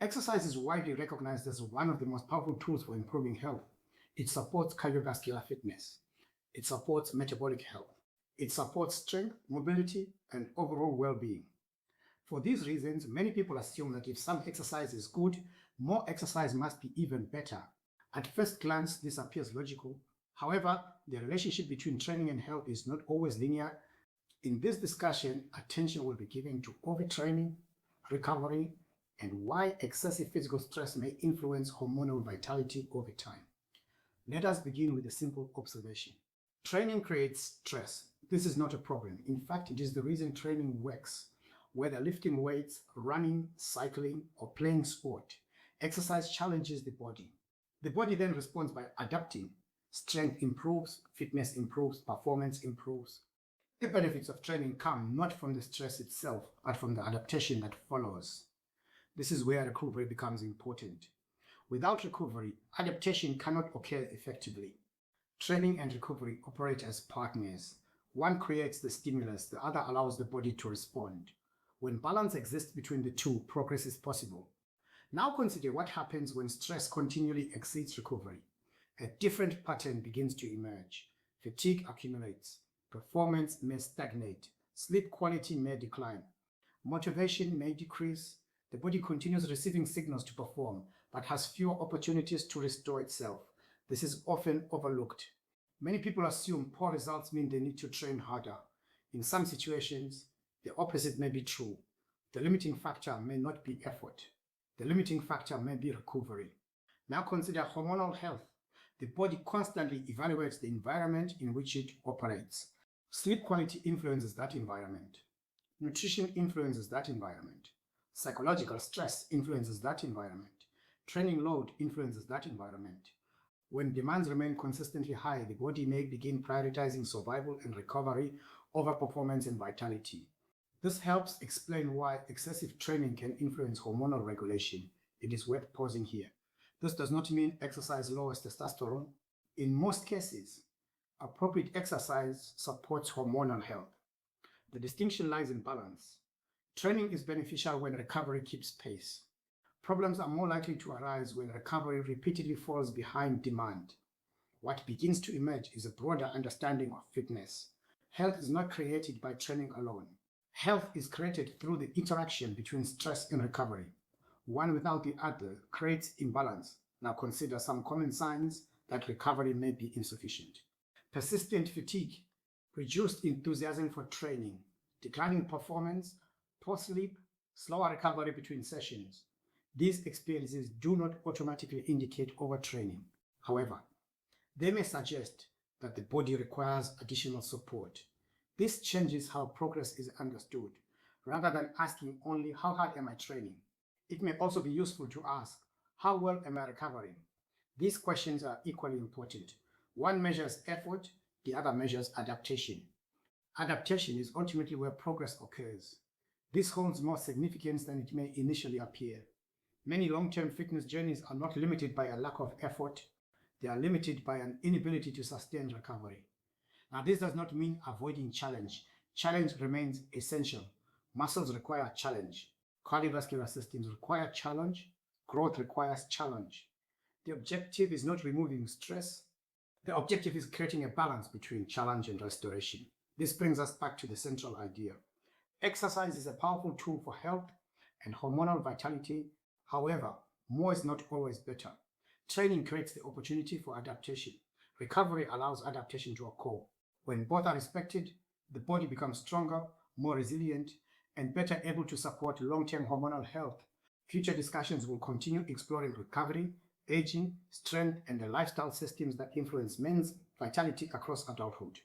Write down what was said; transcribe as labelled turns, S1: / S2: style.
S1: Exercise is widely recognized as one of the most powerful tools for improving health. It supports cardiovascular fitness. It supports metabolic health. It supports strength, mobility, and overall well-being. For these reasons, many people assume that if some exercise is good, more exercise must be even better. At first glance, this appears logical. However, the relationship between training and health is not always linear. In this discussion, attention will be given to overtraining, recovery, and why excessive physical stress may influence hormonal vitality over time. Let us begin with a simple observation. Training creates stress. This is not a problem. In fact, it is the reason training works. Whether lifting weights, running, cycling, or playing sport, exercise challenges the body. The body then responds by adapting. Strength improves, fitness improves, performance improves. The benefits of training come not from the stress itself, but from the adaptation that follows. This is where recovery becomes important. Without recovery, adaptation cannot occur effectively. Training and recovery operate as partners. One creates the stimulus, the other allows the body to respond. When balance exists between the two, progress is possible. Now consider what happens when stress continually exceeds recovery. A different pattern begins to emerge. Fatigue accumulates. Performance may stagnate. Sleep quality may decline. Motivation may decrease. The body continues receiving signals to perform, but has fewer opportunities to restore itself. This is often overlooked. Many people assume poor results mean they need to train harder. In some situations, the opposite may be true. The limiting factor may not be effort. The limiting factor may be recovery. Now consider hormonal health. The body constantly evaluates the environment in which it operates. Sleep quality influences that environment. Nutrition influences that environment. Psychological stress influences that environment. Training load influences that environment. When demands remain consistently high, the body may begin prioritizing survival and recovery over performance and vitality. This helps explain why excessive training can influence hormonal regulation. It is worth pausing here. This does not mean exercise lowers testosterone. In most cases, appropriate exercise supports hormonal health. The distinction lies in balance. Training is beneficial when recovery keeps pace. Problems are more likely to arise when recovery repeatedly falls behind demand. What begins to emerge is a broader understanding of fitness. Health is not created by training alone. Health is created through the interaction between stress and recovery. One without the other creates imbalance. Now consider some common signs that recovery may be insufficient. Persistent fatigue, reduced enthusiasm for training, declining performance, poor sleep, slower recovery between sessions. These experiences do not automatically indicate overtraining. However, they may suggest that the body requires additional support. This changes how progress is understood, rather than asking only how hard am I training. It may also be useful to ask, how well am I recovering? These questions are equally important. One measures effort, the other measures adaptation. Adaptation is ultimately where progress occurs. This holds more significance than it may initially appear. Many long-term fitness journeys are not limited by a lack of effort. They are limited by an inability to sustain recovery. Now, this does not mean avoiding challenge. Challenge remains essential. Muscles require challenge. Cardiovascular systems require challenge. Growth requires challenge. The objective is not removing stress. The objective is creating a balance between challenge and restoration. This brings us back to the central idea. Exercise is a powerful tool for health and hormonal vitality. However, more is not always better. Training creates the opportunity for adaptation. Recovery allows adaptation to occur. When both are respected, the body becomes stronger, more resilient, and better able to support long-term hormonal health. Future discussions will continue exploring recovery, aging, strength, and the lifestyle systems that influence men's vitality across adulthood.